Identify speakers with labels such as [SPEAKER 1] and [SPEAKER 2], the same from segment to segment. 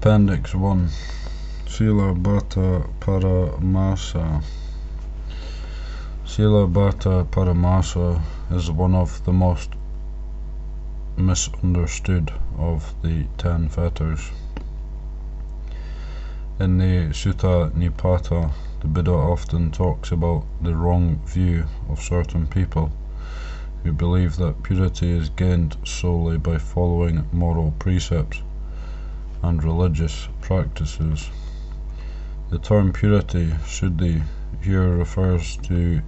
[SPEAKER 1] Appendix 1. Sila Bhatta Paramasa. Sila Bhatta Paramasa is one of the most misunderstood of the 10 fetters. In the Sutta Nipata, the Buddha often talks about the wrong view of certain people who believe that purity is gained solely by following moral precepts and religious practices. The term purity, Shuddhi, here refers to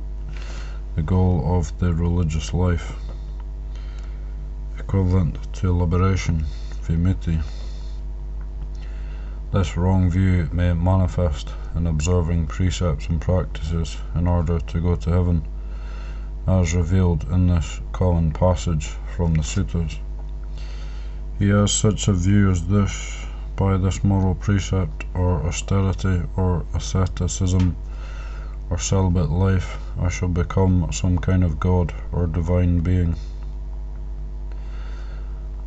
[SPEAKER 1] the goal of the religious life, equivalent to liberation, vimutti. This wrong view may manifest in observing precepts and practices in order to go to heaven, as revealed in this common passage from the suttas. He has such a view as this: by this moral precept, or austerity, or asceticism, or celibate life, I shall become some kind of god or divine being.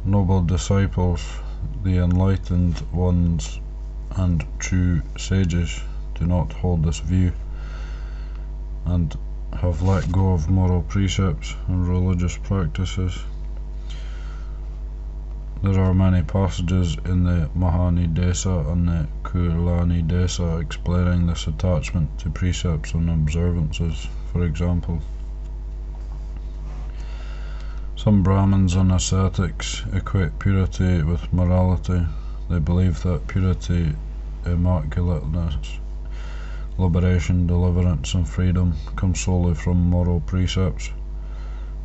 [SPEAKER 1] Noble disciples, the enlightened ones and true sages, do not hold this view, and have let go of moral precepts and religious practices. There are many passages in the Mahanidesa and the Kulanidesa explaining this attachment to precepts and observances. For example, some Brahmins and ascetics equate purity with morality. They believe that purity, immaculateness, liberation, deliverance, and freedom come solely from moral precepts: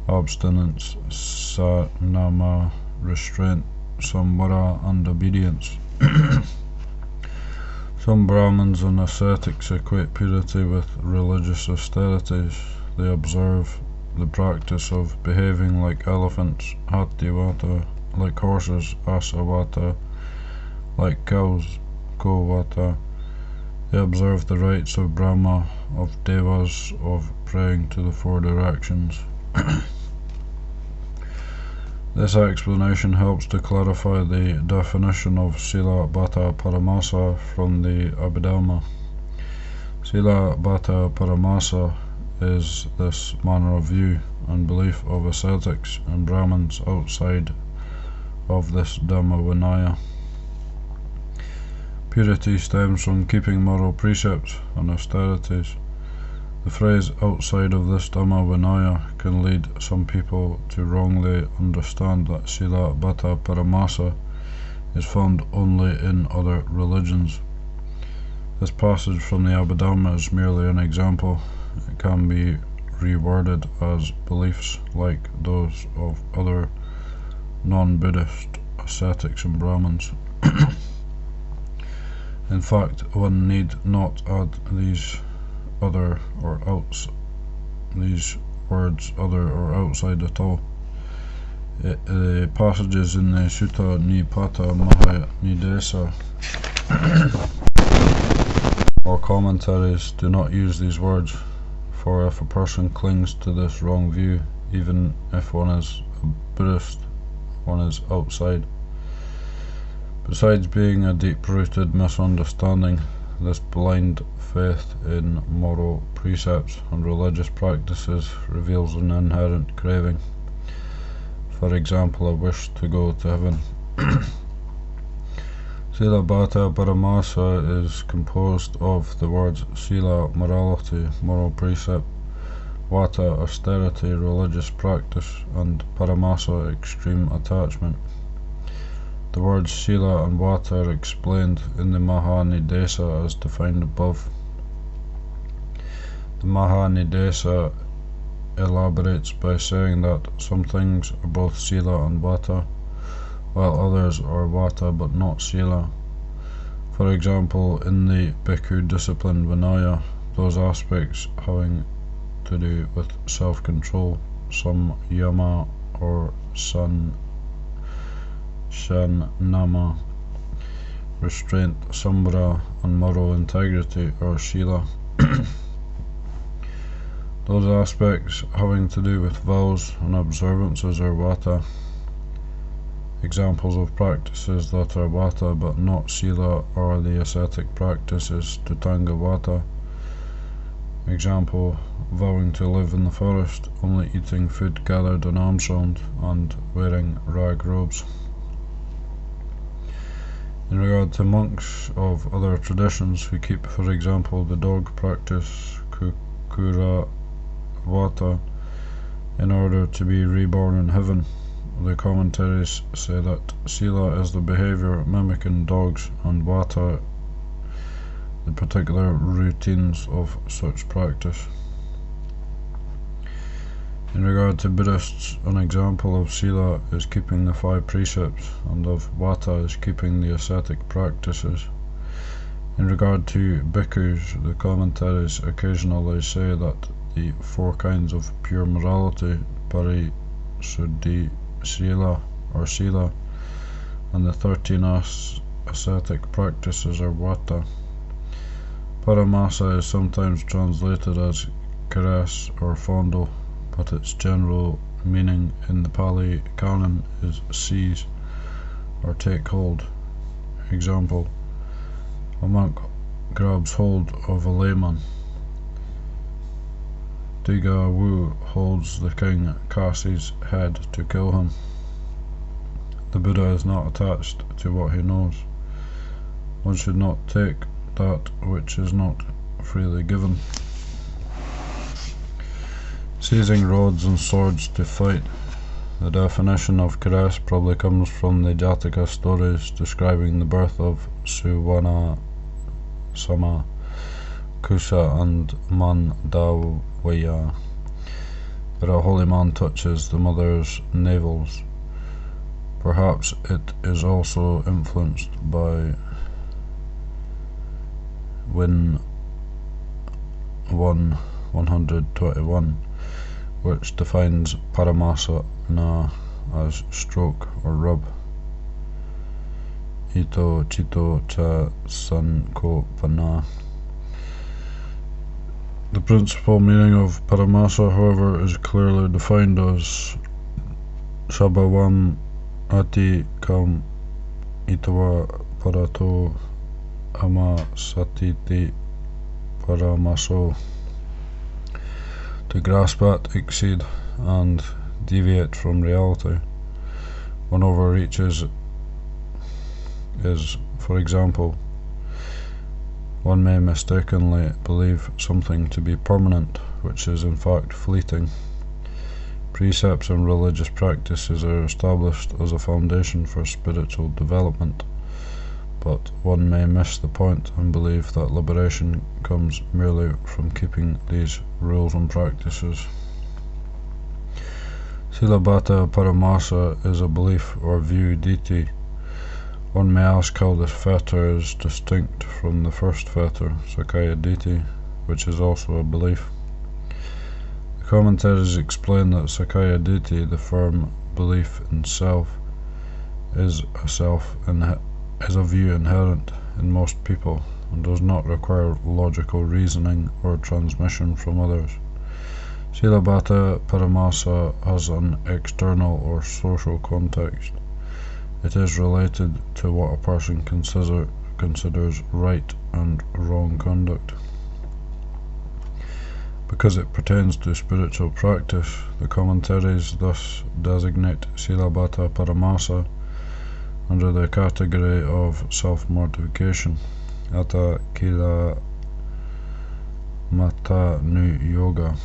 [SPEAKER 1] abstinence, sanama, restraint, samvara, and obedience. Some Brahmins and ascetics equate purity with religious austerities. They observe the practice of behaving like elephants, hatyavata, like horses, asavata, like cows, govata. They observe the rites of Brahma, of Devas, of praying to the 4 directions. This explanation helps to clarify the definition of Sila Bhatta Paramasa from the Abhidhamma. Sila Bhatta Paramasa is this manner of view and belief of ascetics and Brahmins outside of this Dhamma Vinaya. Purity stems from keeping moral precepts and austerities. The phrase outside of this Dhamma Vinaya can lead some people to wrongly understand that Sila Bhatta Paramasa is found only in other religions. This passage from the Abhidhamma is merely an example. It can be reworded as beliefs like those of other non-Buddhist ascetics and Brahmins. In fact, one need not add these words other or outside at all. The passages in the Sutta Nipata Mahanidesa or commentaries do not use these words, for if a person clings to this wrong view, even if one is a Buddhist, one is outside. Besides being a deep-rooted misunderstanding, this blind faith in moral precepts and religious practices reveals an inherent craving. For example, a wish to go to heaven. Sila Bhatta Paramasa is composed of the words Sila, morality, moral precept, Vata, austerity, religious practice, and Paramasa, extreme attachment. The words Sila and Vata are explained in the Mahanidesa as defined above. The Mahanidesa elaborates by saying that some things are both Sila and Vata, while others are Vata but not Sila. For example, in the Bhikkhu discipline Vinaya, those aspects having to do with self-control, some Yama or Shanama, restraint, samvara, and moral integrity are Sila. Those aspects having to do with vows and observances are Vata. Examples of practices that are vata but not sila are the ascetic practices Tutanga vata. Example, vowing to live in the forest, only eating food gathered on alms round, and wearing rag robes. In regard to monks of other traditions who keep, for example, the dog practice Kukura vata in order to be reborn in heaven, the commentaries say that sila is the behavior mimicking dogs and vata the particular routines of such practice. In regard to Buddhists, an example of sila is keeping the 5 precepts, and of vata is keeping the ascetic practices. In regard to bhikkhus, the commentaries occasionally say that the 4 kinds of pure morality, parisuddhi sila or sila, and the 13 ascetic practices are vata. Paramasa is sometimes translated as caress or fondle, but its general meaning in the Pali Canon is seize or take hold. Example, a monk grabs hold of a layman. Diga Wu holds the king Kasi's head to kill him. The Buddha is not attached to what he knows. One should not take that which is not freely given. Seizing rods and swords to fight. The definition of caress probably comes from the Jataka stories describing the birth of Suwana Sama, Kusa and Mandawaya, where a holy man touches the mother's navels. Perhaps it is also influenced by Win 121, which defines paramasana as stroke or rub. Ito chito cha sankopana. The principal meaning of paramasa, however, is clearly defined as Sabhavam ati kam itawa parato ama satiti paramaso. To grasp at, exceed, and deviate from reality. One overreaches is, for example, one may mistakenly believe something to be permanent, which is in fact fleeting. Precepts and religious practices are established as a foundation for spiritual development, but one may miss the point and believe that liberation comes merely from keeping these rules and practices. Silabhata Paramasa is a belief or view deity. One may ask how this fetter is distinct from the first fetter, Sakaya deity, which is also a belief. The commentaries explain that Sakaya deity, the firm belief in self, is a view inherent in most people and does not require logical reasoning or transmission from others. Silabhata Paramasa has an external or social context. It is related to what a person considers right and wrong conduct. Because it pertains to spiritual practice, the commentaries thus designate Silabhata Paramasa under the category of self-mortification, Atta Kila Mata Nu Yoga,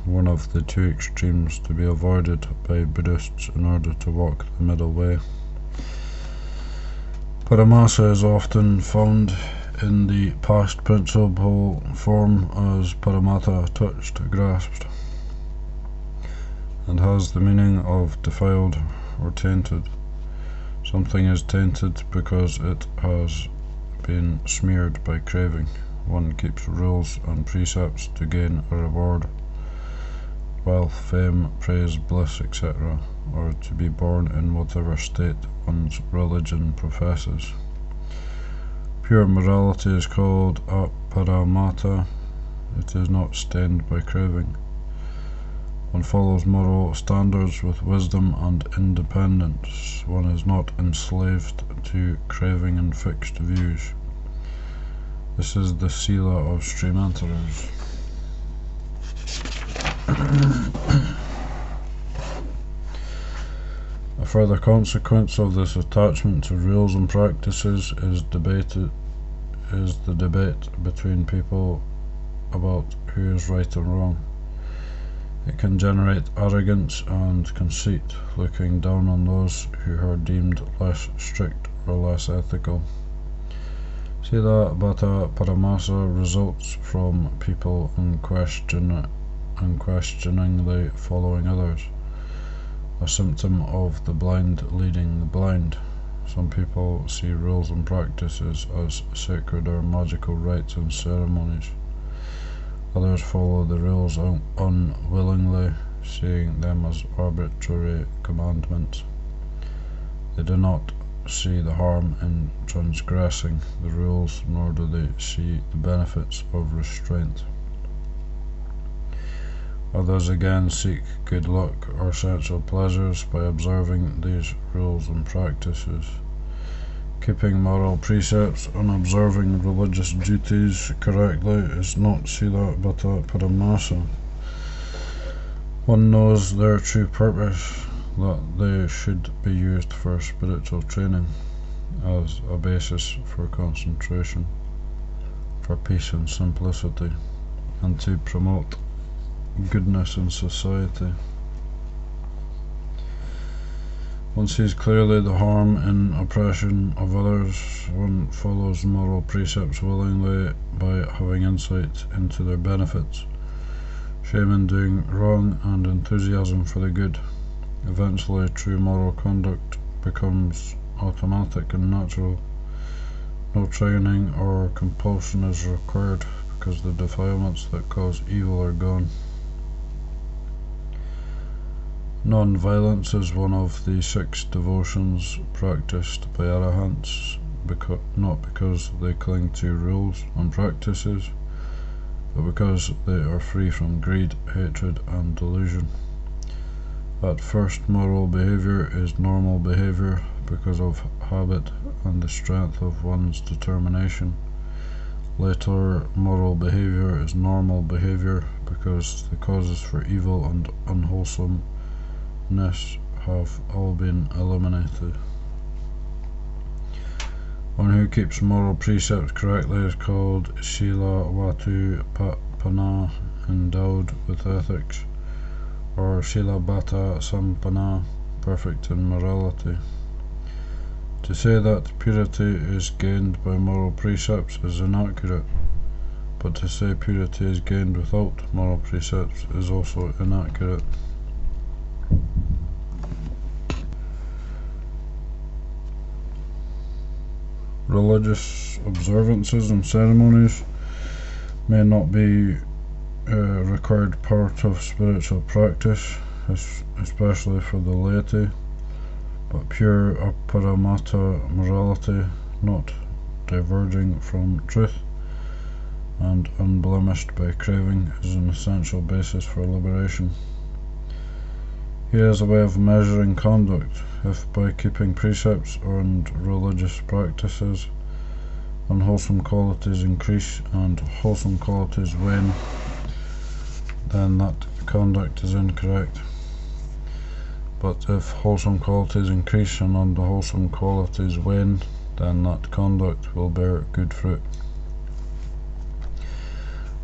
[SPEAKER 1] one of the 2 extremes to be avoided by Buddhists in order to walk the middle way. Paramasa is often found in the past principle form as paramata, touched, grasped, and has the meaning of defiled or tainted. Something is tainted because it has been smeared by craving. One keeps rules and precepts to gain a reward, wealth, fame, praise, bliss, etc., or to be born in whatever state one's religion professes. Pure morality is called aparamata. It is not stained by craving. One follows moral standards with wisdom and independence. One is not enslaved to craving and fixed views. This is the Sila of stream enterers. A further consequence of this attachment to rules and practices is the debate between people about who is right and wrong. It can generate arrogance and conceit, looking down on those who are deemed less strict or less ethical. Sila Bhatta Paramasa results from people unquestioningly following others, a symptom of the blind leading the blind. Some people see rules and practices as sacred or magical rites and ceremonies. Others follow the rules unwillingly, seeing them as arbitrary commandments. They do not see the harm in transgressing the rules, nor do they see the benefits of restraint. Others again seek good luck or sensual pleasures by observing these rules and practices. Keeping moral precepts and observing religious duties correctly is not Sila Bhatta Paramasa. One knows their true purpose, that they should be used for spiritual training, as a basis for concentration, for peace and simplicity, and to promote goodness in society. One sees clearly the harm in oppression of others. One follows moral precepts willingly by having insight into their benefits, shame in doing wrong, and enthusiasm for the good. Eventually, true moral conduct becomes automatic and natural. No training or compulsion is required, because the defilements that cause evil are gone. Non-violence is one of the 6 devotions practiced by arahants, not because they cling to rules and practices, but because they are free from greed, hatred, and delusion. At first, moral behavior is normal behavior because of habit and the strength of one's determination. Later, moral behavior is normal behavior because the causes for evil and unwholesomeness have all been eliminated. One who keeps moral precepts correctly is called Sila Vatu Panna, endowed with ethics, or Sila Bhatta Sampanna, perfect in morality. To say that purity is gained by moral precepts is inaccurate, but to say purity is gained without moral precepts is also inaccurate. Religious observances and ceremonies may not be a required part of spiritual practice, especially for the laity, but pure aparamata morality, not diverging from truth and unblemished by craving, is an essential basis for liberation. Here is a way of measuring conduct. If by keeping precepts and religious practices unwholesome qualities increase and wholesome qualities wane, then that conduct is incorrect. But if wholesome qualities increase and unwholesome qualities wane, then that conduct will bear good fruit.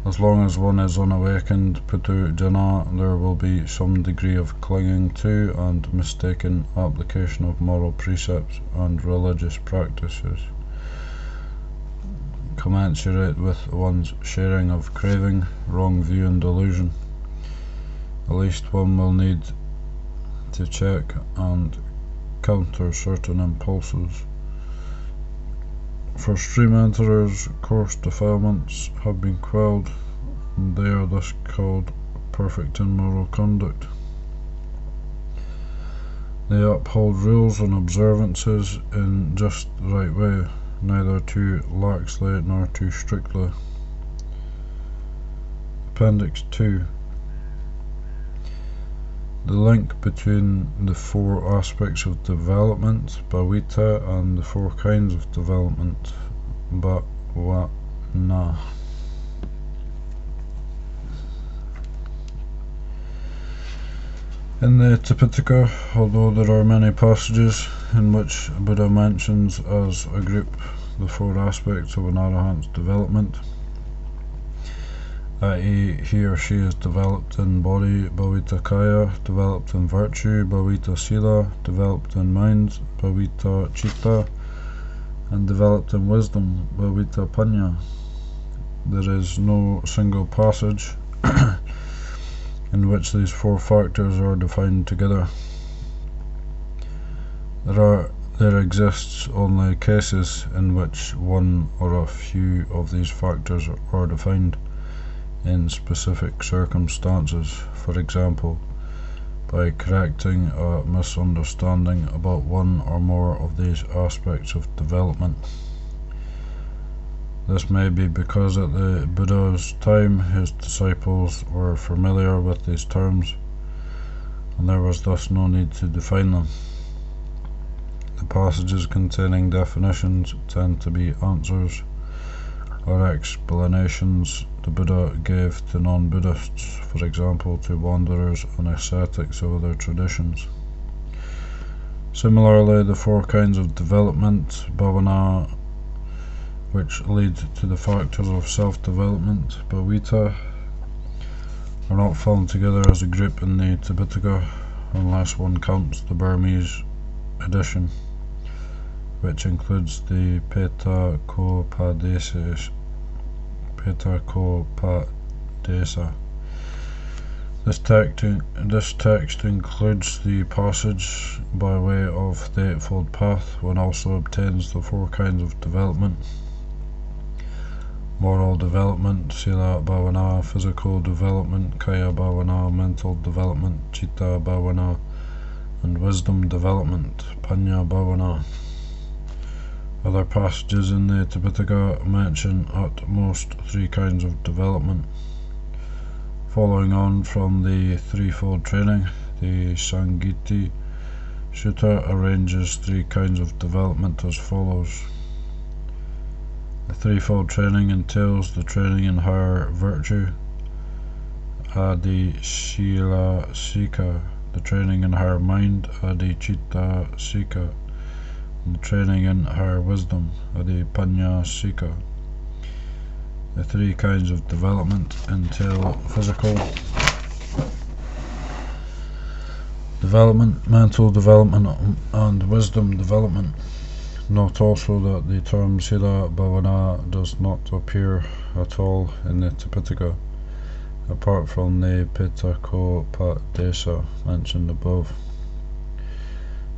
[SPEAKER 1] As long as one is unawakened putu jana, there will be some degree of clinging to and mistaken application of moral precepts and religious practices, commensurate with one's sharing of craving, wrong view and delusion. At least one will need to check and counter certain impulses. For stream enterers, coarse defilements have been quelled, and they are thus called perfect in moral conduct. They uphold rules and observances in just the right way, neither too laxly nor too strictly. Appendix 2. The link between the four aspects of development, bhavita, and the four kinds of development, bhavana. In the Tipitaka, although there are many passages in which Buddha mentions as a group the four aspects of an arahant's development, i.e. he or she is developed in body, bhavita kaya, developed in virtue, bhavita sila, developed in mind, bhavita citta, and developed in wisdom, bhavita panya. There is no single passage in which these four factors are defined together. There exists only cases in which one or a few of these factors are defined in specific circumstances, for example, by correcting a misunderstanding about one or more of these aspects of development. This may be because at the Buddha's time his disciples were familiar with these terms, and there was thus no need to define them. The passages containing definitions tend to be answers or explanations the Buddha gave to non-Buddhists, for example to wanderers and ascetics of other traditions. Similarly, the four kinds of development, bhavana, which lead to the factors of self-development, bhavita, are not found together as a group in the Tipitaka unless one counts the Burmese edition, which includes the Petakopadesa. This text includes the passage by way of the Eightfold Path. One also obtains the four kinds of development: moral development, sila bhavana; physical development, kaya bhavana; mental development, citta bhavana; and wisdom development, panya bhavana. Other passages in the Tipitaka mention at most three kinds of development. Following on from the threefold training, the Sangiti Sutta arranges three kinds of development as follows. The threefold training entails the training in higher virtue, Adi Shila Sika; the training in higher mind, Adi Citta Sika; and the training in higher wisdom, Adi Panya Sika. The three kinds of development entail physical development, mental development, and wisdom development. Note also that the term sila bhavana does not appear at all in the Tipitaka, apart from the Petakopadesa mentioned above.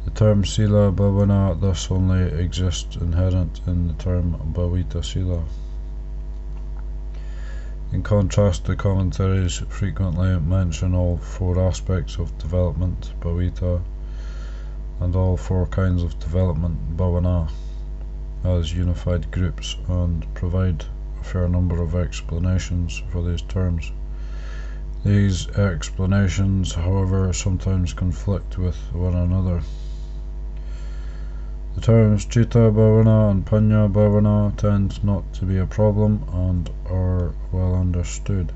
[SPEAKER 1] The term sila bhavana thus only exists inherent in the term bhavita sila. In contrast, the commentaries frequently mention all four aspects of development, bhavita, and all four kinds of development, bhavana, as unified groups, and provide a fair number of explanations for these terms. These explanations, however, sometimes conflict with one another. The terms citta bhavana and panya bhavana tend not to be a problem and are well understood.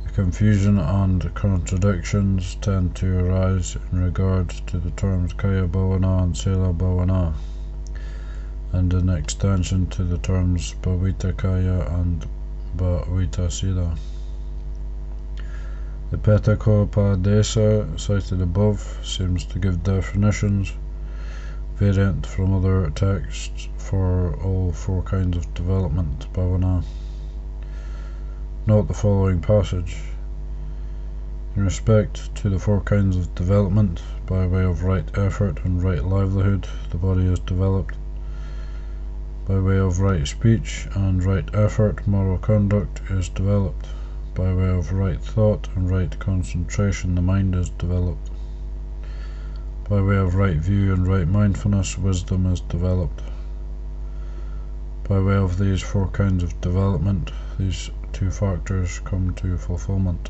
[SPEAKER 1] The confusion and contradictions tend to arise in regard to the terms kaya bhavana and sila bhavana, and in extension to the terms bhavita kaya and bhavita sila. The Petakopadesa cited above seems to give definitions variant from other texts for all four kinds of development, bhavana. Note the following passage. In respect to the four kinds of development, by way of right effort and right livelihood, the body is developed. By way of right speech and right effort, moral conduct is developed. By way of right thought and right concentration, the mind is developed. By way of right view and right mindfulness, wisdom is developed. By way of these four kinds of development, these two factors come to fulfillment.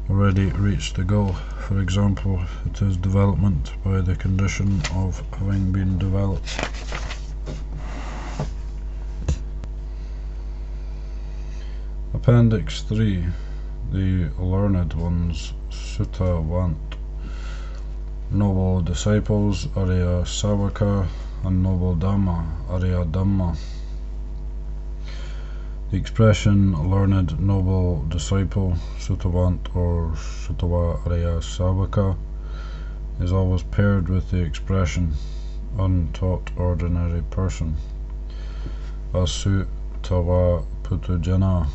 [SPEAKER 1] already reached the goal. For example, it is development by the condition of having been developed. Appendix 3. The Learned Ones, Sutta Want. Noble Disciples, Arya Savaka, and Noble Dhamma, Arya Dhamma. The expression learned noble disciple, Suttavant or Suttava Arya Savaka, is always paired with the expression untaught ordinary person, Asuttava Putujana,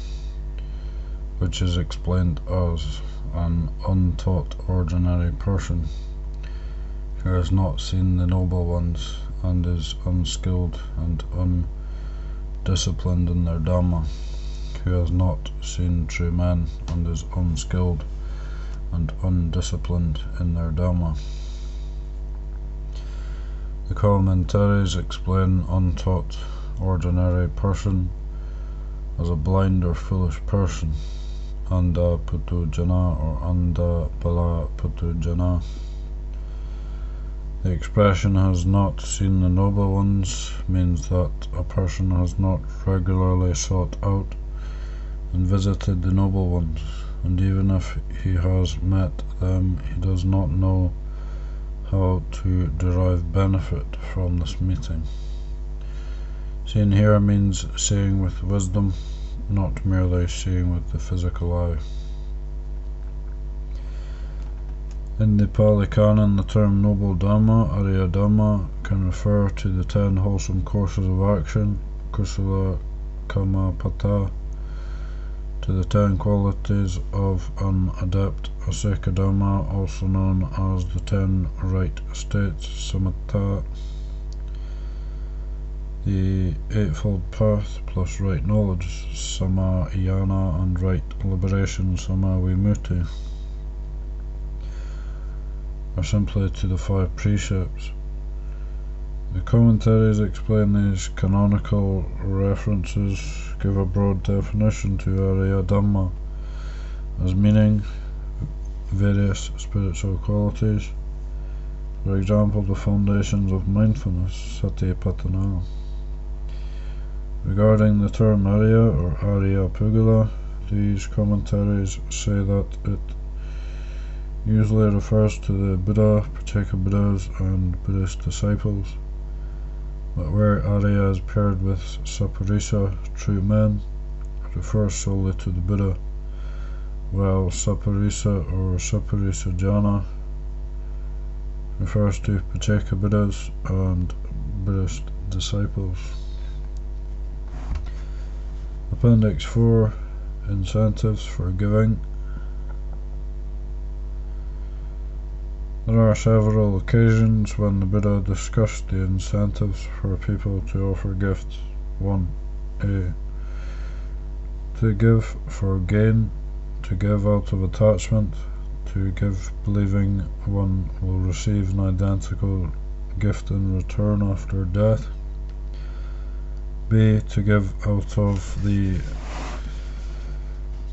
[SPEAKER 1] which is explained as an untaught ordinary person who has not seen the noble ones and is unskilled and undisciplined in their Dhamma, who has not seen true men and is unskilled and undisciplined in their Dhamma. The commentaries explain untaught ordinary person as a blind or foolish person, Anda Putujana or Anda Bala Putujana. The expression has not seen the noble ones means that a person has not regularly sought out and visited the noble ones, and even if he has met them, he does not know how to derive benefit from this meeting. Seeing here means seeing with wisdom, not merely seeing with the physical eye. In the Pali Canon, the term Noble Dhamma, Arya Dhamma, can refer to the 10 wholesome courses of action, Kusala Kamapata, to the 10 qualities of an adept, Aseka Dhamma, also known as the 10 right states, Samatha, the Eightfold Path plus right knowledge, Samayana, and right liberation, Samavimutti, or simply to the 5 precepts. The commentaries explain these canonical references, give a broad definition to Arya Dhamma as meaning various spiritual qualities. For example, the foundations of mindfulness, Satipatthana. Regarding the term Arya or Arya Pugala, these commentaries say that it usually refers to the Buddha, Pacceka Buddhas, and Buddhist disciples, but where Arya is paired with Saparisa, true men, it refers solely to the Buddha, while Saparisa or Saparisa Jana refers to Pacceka Buddhas and Buddhist disciples. Appendix 4. Incentives for giving. There are several occasions when the Buddha discussed the incentives for people to offer gifts. 1a. To give for gain, to give out of attachment, to give believing one will receive an identical gift in return after death. B. To give out of the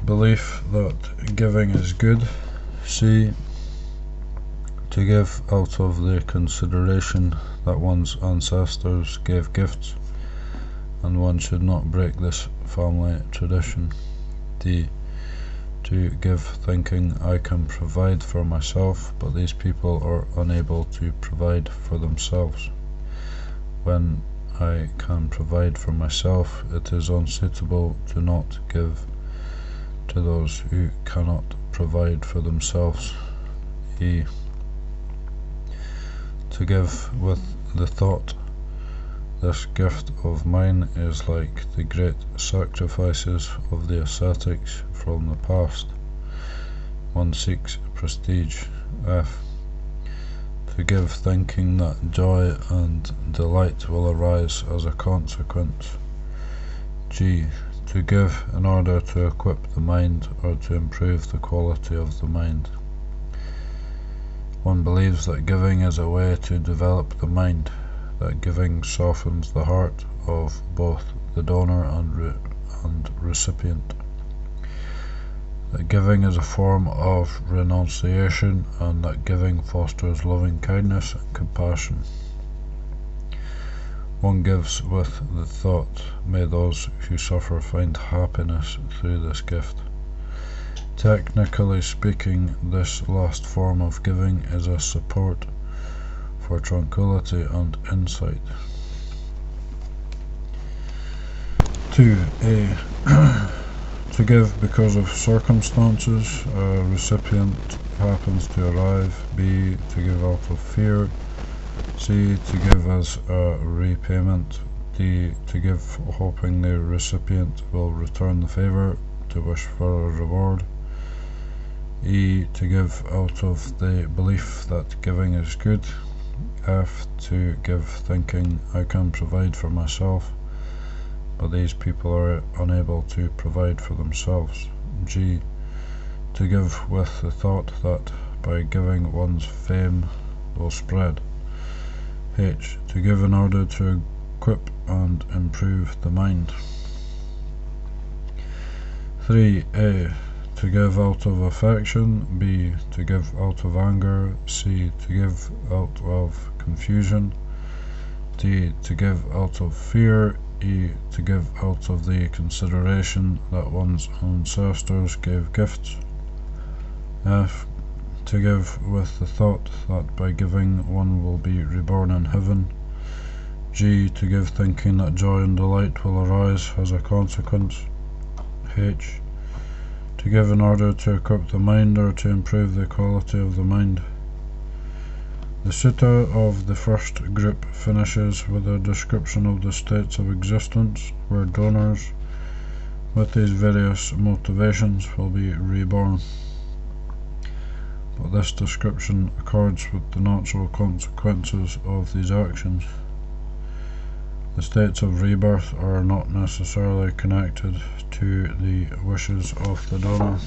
[SPEAKER 1] belief that giving is good. C. To give out of the consideration that one's ancestors gave gifts and one should not break this family tradition. D. To give thinking I can provide for myself, but these people are unable to provide for themselves. When I can provide for myself, it is unsuitable to not give to those who cannot provide for themselves. E. To give with the thought, this gift of mine is like the great sacrifices of the ascetics from the past. One seeks prestige. F. To give thinking that joy and delight will arise as a consequence. G. To give in order to equip the mind or to improve the quality of the mind. One believes that giving is a way to develop the mind, that giving softens the heart of both the donor and recipient. that giving is a form of renunciation, and that giving fosters loving kindness and compassion. One gives with the thought, may those who suffer find happiness through this gift. Technically speaking, this last form of giving is a support for tranquility and insight. 2a. To give because of circumstances, a recipient happens to arrive. B. To give out of fear. C. To give as a repayment. D. To give hoping the recipient will return the favour, to wish for a reward. E. To give out of the belief that giving is good. F. To give thinking, I can provide for myself, but these people are unable to provide for themselves. G. To give with the thought that by giving one's fame will spread. H. To give in order to equip and improve the mind. 3a. To give out of affection. B. To give out of anger. C. To give out of confusion. D. To give out of fear. E. To give out of the consideration that one's ancestors gave gifts. F. To give with the thought that by giving one will be reborn in heaven. G. To give thinking that joy and delight will arise as a consequence. H. To give in order to equip the mind or to improve the quality of the mind. The sutta of the first group finishes with a description of the states of existence where donors with these various motivations will be reborn. But this description accords with the natural consequences of these actions. The states of rebirth are not necessarily connected to the wishes of the donor.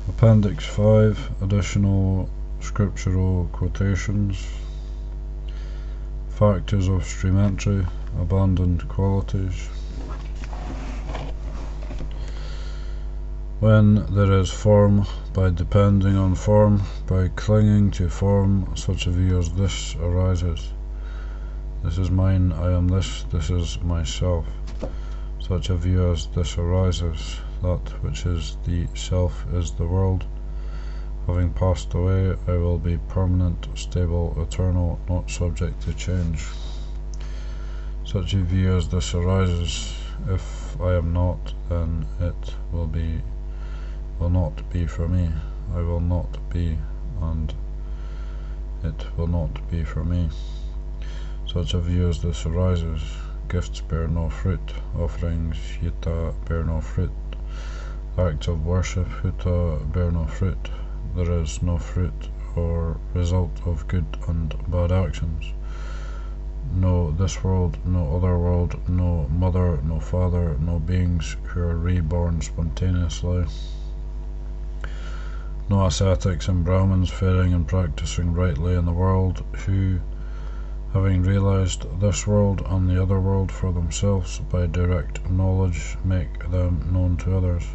[SPEAKER 1] Appendix 5. Additional scriptural quotations. Factors of stream entry. Abandoned qualities. When there is form, by depending on form, by clinging to form, such a view as this arises. This is mine, I am this is myself. Such a view as this arises. That which is the self is the world. Having passed away, I will be permanent, stable, eternal, not subject to change. Such a view as this arises. If I am not, then it will not be for me. I will not be, and it will not be for me. Such a view as this arises. Gifts bear no fruit. Offerings, yita, bear no fruit. Acts of worship, huta, bear no fruit. There is no fruit or result of good and bad actions. No this world, no other world, no mother, no father, no beings who are reborn spontaneously. No ascetics and Brahmins faring and practicing rightly in the world, who, having realized this world and the other world for themselves by direct knowledge, make them known to others.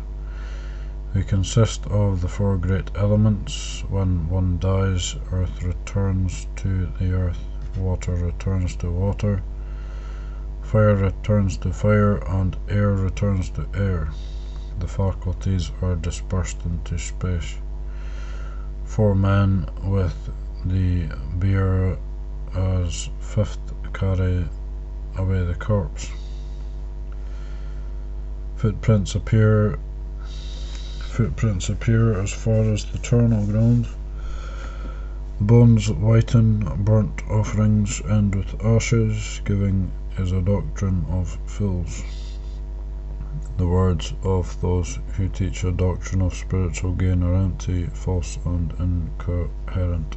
[SPEAKER 1] Who consist of the four great elements. When one dies, earth returns to the earth, water returns to water, fire returns to fire, and air returns to air. The faculties are dispersed into space. Four men with the bier as fifth carry away the corpse. Footprints appear as far as the eternal ground. Bones whiten, burnt offerings end with ashes. Giving is a doctrine of fools. The words of those who teach a doctrine of spiritual gain are empty, false, and incoherent.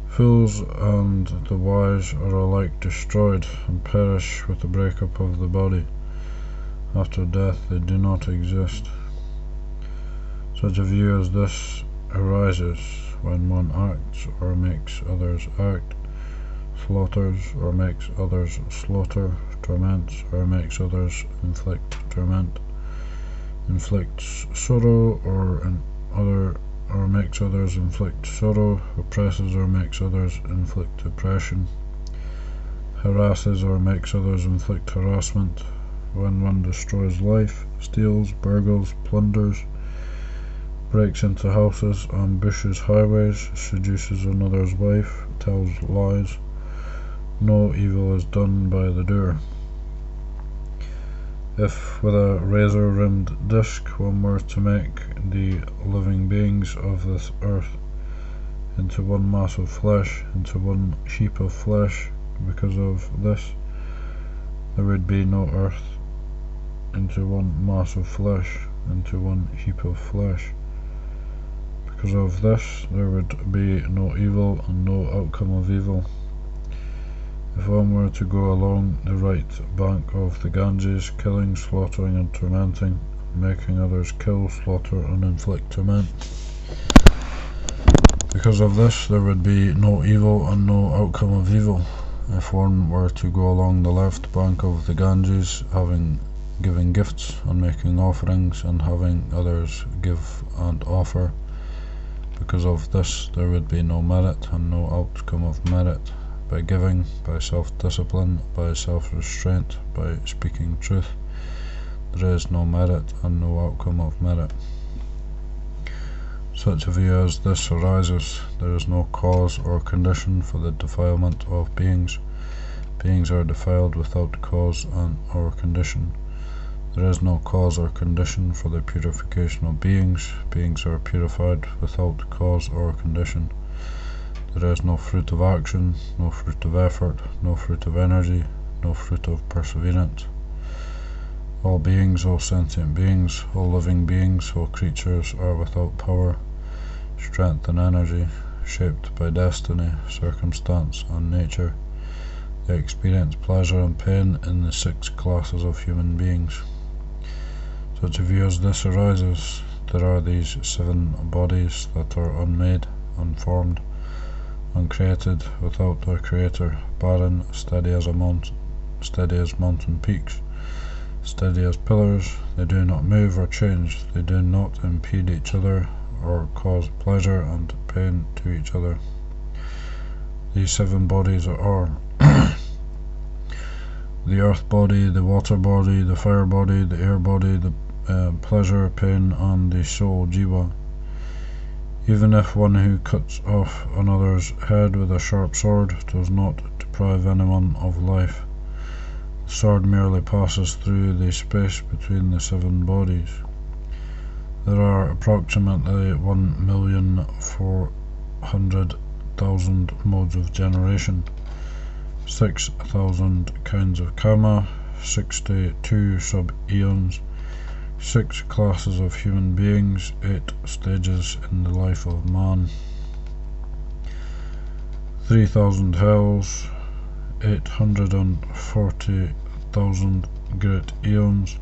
[SPEAKER 1] Fools and the wise are alike destroyed and perish with the breakup of the body. After death they do not exist. Such a view as this arises when one acts or makes others act. slaughters or makes others slaughter, torments or makes others inflict torment, inflicts sorrow or makes others inflict sorrow, oppresses or makes others inflict oppression, harasses or makes others inflict harassment, when one destroys life, steals, burgles, plunders, breaks into houses, ambushes highways, seduces another's wife, tells lies, no evil is done by the doer. If with a razor-rimmed disc one were to make the living beings of this earth into one mass of flesh, into one heap of flesh, because of this there would be no earth, into one mass of flesh, into one heap of flesh. Because of this there would be no evil and no outcome of evil. If one were to go along the right bank of the Ganges, killing, slaughtering and tormenting, making others kill, slaughter and inflict torment, because of this there would be no evil and no outcome of evil. If one were to go along the left bank of the Ganges, giving gifts and making offerings and having others give and offer, because of this there would be no merit and no outcome of merit. By giving, by self-discipline, by self-restraint, by speaking truth, there is no merit and no outcome of merit. Such a view as this arises, there is no cause or condition for the defilement of beings. Beings are defiled without cause or condition. There is no cause or condition for the purification of beings. Beings are purified without cause or condition. There is no fruit of action, no fruit of effort, no fruit of energy, no fruit of perseverance. All beings, all sentient beings, all living beings, all creatures are without power, strength and energy, shaped by destiny, circumstance and nature. They experience pleasure and pain in the 6 classes of human beings. Such a view as this arises, there are these 7 bodies that are unmade, unformed, uncreated, without their creator, barren, steady as mountain peaks, steady as pillars. They do not move or change, they do not impede each other or cause pleasure and pain to each other. These 7 bodies are the earth body, the water body, the fire body, the air body, the pleasure, pain and the soul, jiva. Even if one who cuts off another's head with a sharp sword does not deprive anyone of life, the sword merely passes through the space between the 7 bodies. There are approximately 1,400,000 modes of generation, 6,000 kinds of karma, 62 sub-eons, 6 classes of human beings, 8 stages in the life of man, 3,000 hells, 840,000 great eons,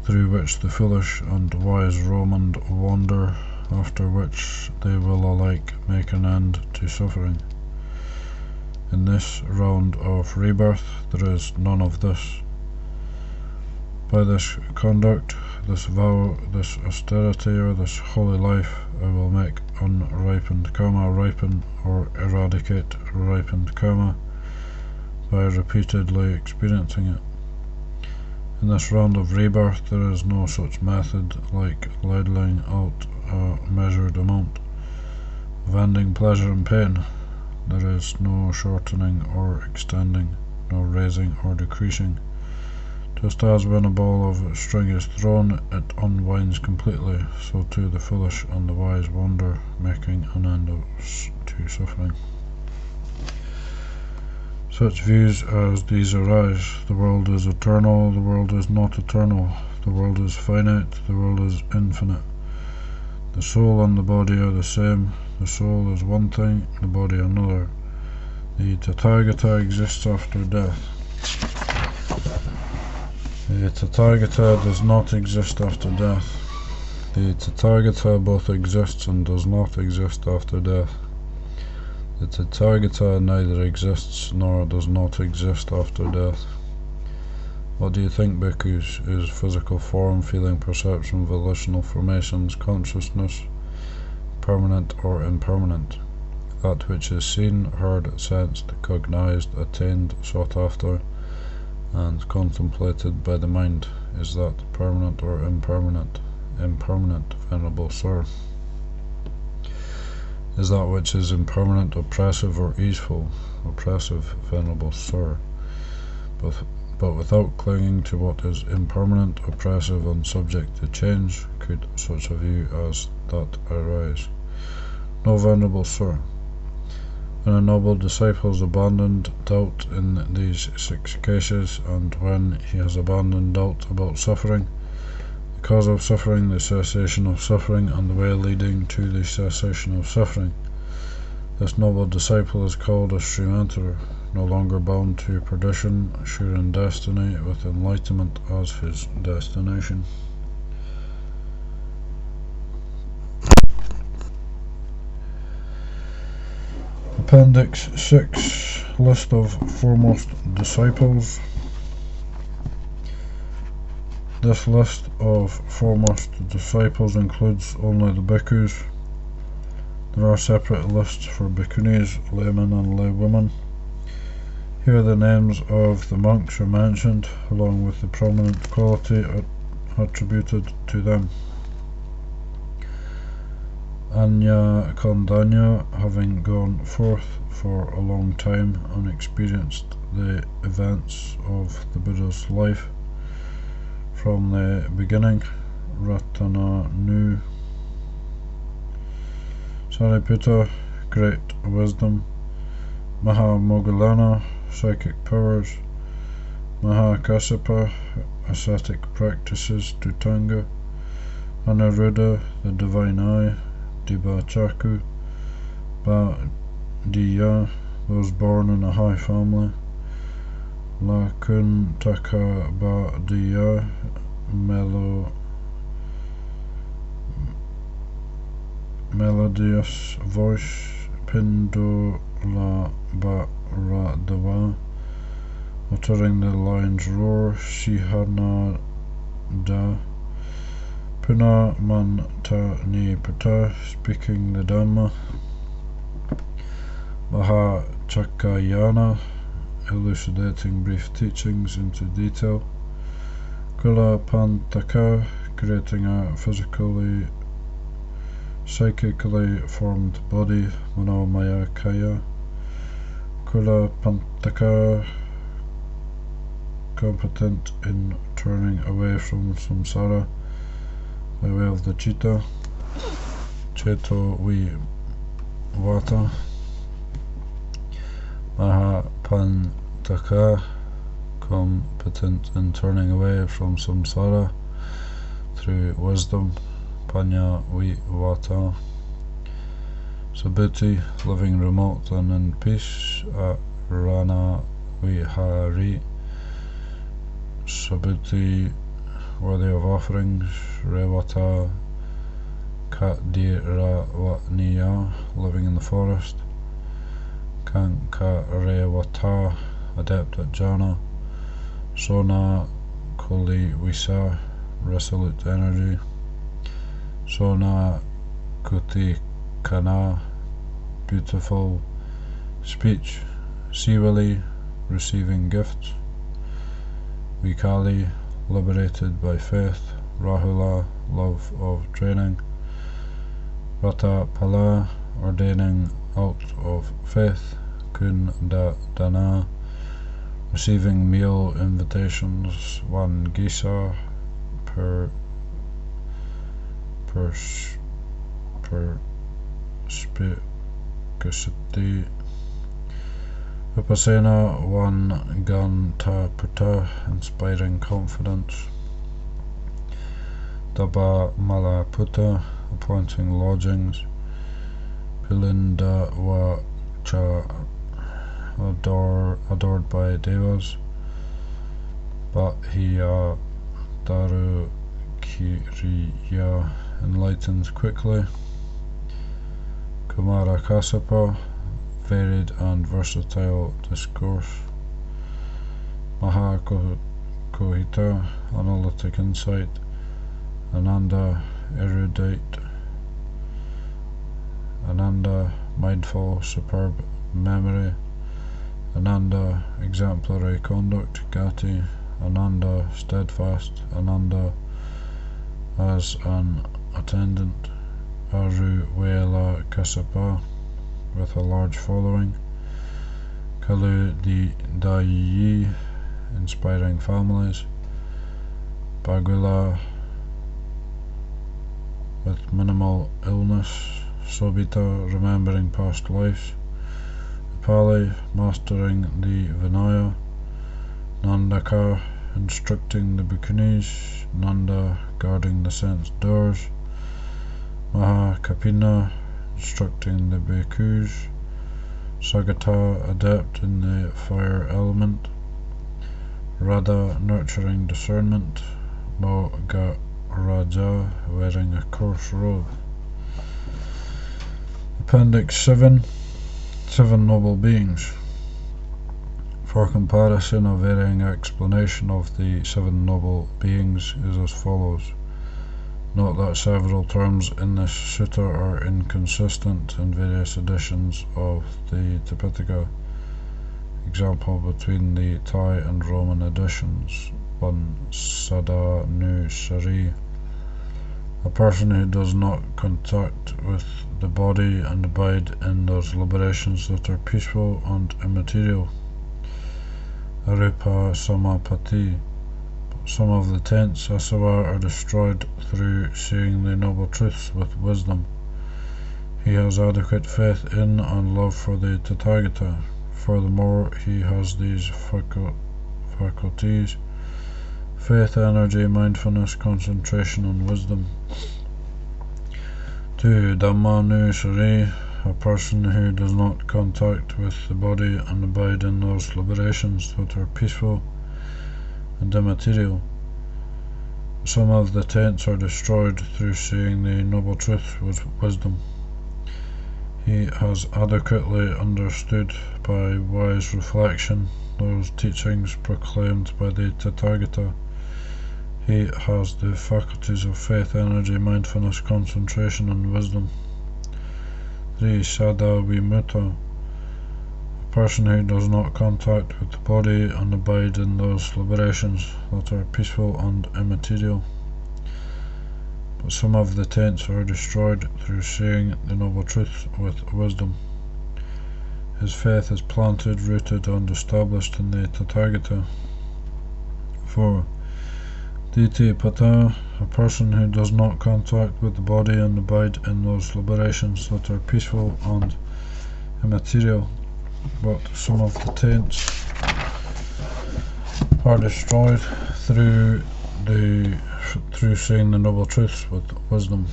[SPEAKER 1] through which the foolish and wise roam and wander, after which they will alike make an end to suffering. In this round of rebirth there is none of this. By this conduct, this vow, this austerity, or this holy life, I will make unripened karma ripen, or eradicate ripened karma by repeatedly experiencing it. In this round of rebirth there is no such method like ladling out a measured amount of ending pleasure and pain. There is no shortening or extending, no raising or decreasing. Just as when a ball of string is thrown, it unwinds completely, so too the foolish and the wise wander, making an end to suffering. Such views as these arise: the world is eternal, the world is not eternal, the world is finite, the world is infinite. The soul and the body are the same, the soul is one thing, the body another. The Tathagata exists after death. The Tathagata does not exist after death. The Tathagata both exists and does not exist after death. The Tathagata neither exists nor does not exist after death. What do you think, bhikkhus? Is physical form, feeling, perception, volitional formations, consciousness permanent or impermanent? That which is seen, heard, sensed, cognized, attained, sought after, and contemplated by the mind, is that permanent or impermanent? Impermanent, Venerable Sir. Is that which is impermanent oppressive or easeful? Oppressive, Venerable Sir. But without clinging to what is impermanent, oppressive, and subject to change, could such a view as that arise? No, Venerable Sir. When a noble disciple has abandoned doubt in these 6 cases, and when he has abandoned doubt about suffering, the cause of suffering, the cessation of suffering, and the way leading to the cessation of suffering, this noble disciple is called a Srimantara, no longer bound to perdition, sure in destiny, with enlightenment as his destination. Appendix 6. List of foremost disciples. This list of foremost disciples includes only the bhikkhus. There are separate lists for bhikkhunis, laymen and laywomen. Here the names of the monks are mentioned, along with the prominent quality attributed to them. Anya Kondanya, having gone forth for a long time and experienced the events of the Buddha's life from the beginning, Ratana Nu. Sariputta, great wisdom. Mahamoggallana, psychic powers. Mahakassapa, ascetic practices. Dutanga. Anuruddha, the divine eye. Dibachaku, Diya, those born in a high family. Lakuntaka Diya, melodious voice. Pindola Bharadava, uttering the lion's roar. Sihanada, Puna Mantanipata, speaking the Dhamma. Mahachakayana, elucidating brief teachings into detail. Kula Pantaka, creating a physically, psychically formed body. Manomaya Kaya. Kula Pantaka, competent in turning away from samsara by way of the citta. Cheto Vata. Mahapantaka, competent in turning away from samsara through wisdom. Panya Vata. Subhuti, living remote and in peace. Rana Vihari, Subhuti, worthy of offerings. Revata Kadiravaniya, living in the forest. Kankarevata, adept at jhana. Sona Koli Visa, resolute energy. Sona Kuti Kana, beautiful speech. Sivali, receiving gifts. Vikali, liberated by faith. Rahula, love of training. Ratapala, ordaining out of faith. Kundadana, receiving meal invitations. Vangisa, perspicacity. Vipassana, one Gantaputta, inspiring confidence. Daba Malaputta, appointing lodgings. Pilinda Vacha, adored by devas. Bhya Darukiriya, enlightens quickly. Kumara Kassapa, varied and versatile discourse. Mahakohita, analytic insight. Ananda, erudite. Ananda, mindful, superb memory. Ananda, exemplary conduct, gati. Ananda, steadfast. Ananda, as an attendant. Aru Wela Kasapa, with a large following. Kalu Dayi, inspiring families. Bagula, with minimal illness. Sobita, remembering past lives. Pali, mastering the Vinaya. Nandaka, instructing the bhikkhunis. Nanda, guarding the sense doors. Mahakapina, instructing the bhikkhus. Sagata, adept in the fire element. Radha, nurturing discernment. Mogaraja, wearing a coarse robe. Appendix 7. 7 Noble Beings. For comparison, a varying explanation of the 7 Noble Beings is as follows. Note that several terms in this sutta are inconsistent in various editions of the Tipitaka. Example between the Thai and Roman editions. 1. Sada Nu Sari. A person who does not contact with the body and abide in those liberations that are peaceful and immaterial. Arupa Samapati. Some of the tents asava are destroyed through seeing the noble truths with wisdom. He has adequate faith in and love for the Tathagata. Furthermore, he has these faculties: faith, energy, mindfulness, concentration, and wisdom. 2. Dhamma Nu Sari. A person who does not contact with the body and abide in those liberations that are peaceful and immaterial. Some of the tents are destroyed through seeing the noble truth with wisdom. He has adequately understood by wise reflection those teachings proclaimed by the Tathagata. He has the faculties of faith, energy, mindfulness, concentration, and wisdom. 3. Sada Vimuta. A person who does not contact with the body and abide in those liberations that are peaceful and immaterial. But some of the tents are destroyed through seeing the noble truth with wisdom. His faith is planted, rooted, and established in the Tathagata. 4. Diti Pata. A person who does not contact with the body and abide in those liberations that are peaceful and immaterial. But some of the tents are destroyed through seeing the noble truths with wisdom.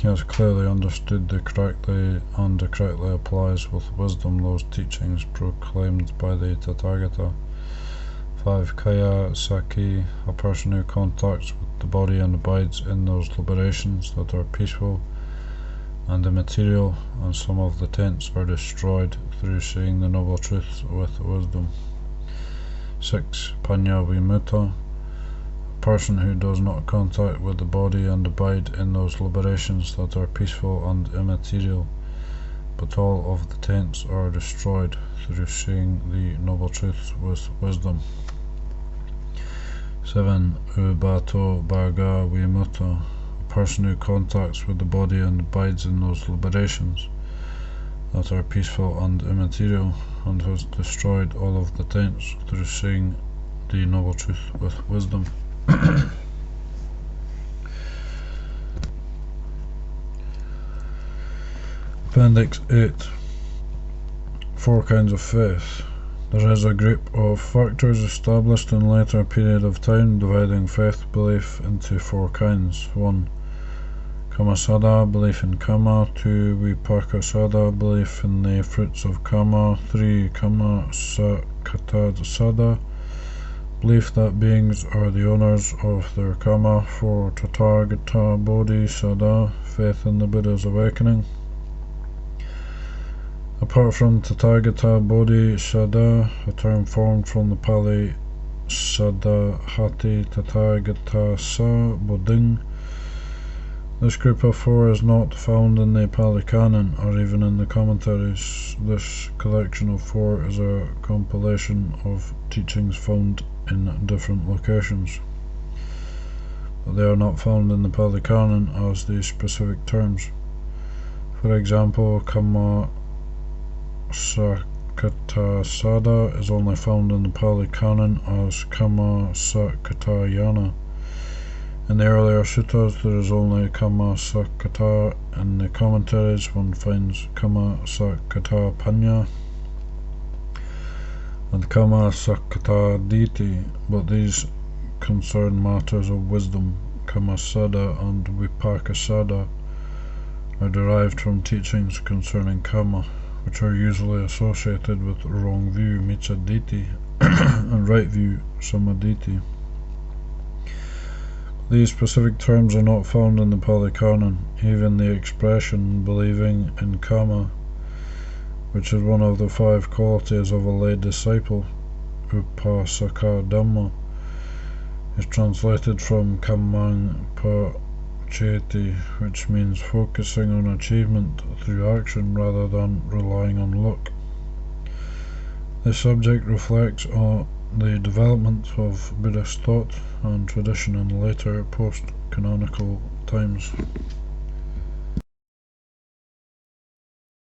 [SPEAKER 1] He has clearly understood correctly applies with wisdom those teachings proclaimed by the Tathagata. 5. Kaya Saki. A person who contacts with the body and abides in those liberations that are peaceful and immaterial, and some of the tents are destroyed through seeing the noble truths with wisdom. 6. Panya Vimuta. A person who does not contact with the body and abide in those liberations that are peaceful and immaterial, but all of the tents are destroyed through seeing the noble truths with wisdom. 7. Ubato Bhaga Vimuta. A person who contacts with the body and abides in those liberations that are peaceful and immaterial, and has destroyed all of the tents through seeing the noble truth with wisdom. Appendix 8. 4 kinds of faith. There is a group of factors established in a later period of time dividing faith belief into 4 kinds. 1. Kamasada, belief in Kama. 2. Vipakasada, belief in the fruits of Kama. 3. Kamasada, belief that beings are the owners of their Kama. 4. Tathagata Bodhisada, faith in the Buddha's awakening. Apart from Tathagata Bodhisattva, a term formed from the Pali Sadahati Tathagata Sa Bodhing, this group of four is not found in the Pali Canon or even in the commentaries. This collection of four is a compilation of teachings found in different locations, but they are not found in the Pali Canon as the specific terms. For example, Kama Sakatasada is only found in the Pali Canon as Kama Sakatayana. In the earlier suttas there is only Kama Sakata. In the commentaries one finds Kama Sakata Panya and Kama Sakata Diti, but these concern matters of wisdom. Kama Sada and Vipakasada are derived from teachings concerning Kama, which are usually associated with wrong view, Micca-diti, and right view, Samaditi. These specific terms are not found in the Pali Canon. Even the expression believing in Kama, which is one of the 5 qualities of a lay disciple, Upasaka Dhamma, is translated from Kammang Pacheti, which means focusing on achievement through action rather than relying on luck. This subject reflects on the development of Buddhist thought and tradition in later post-canonical times.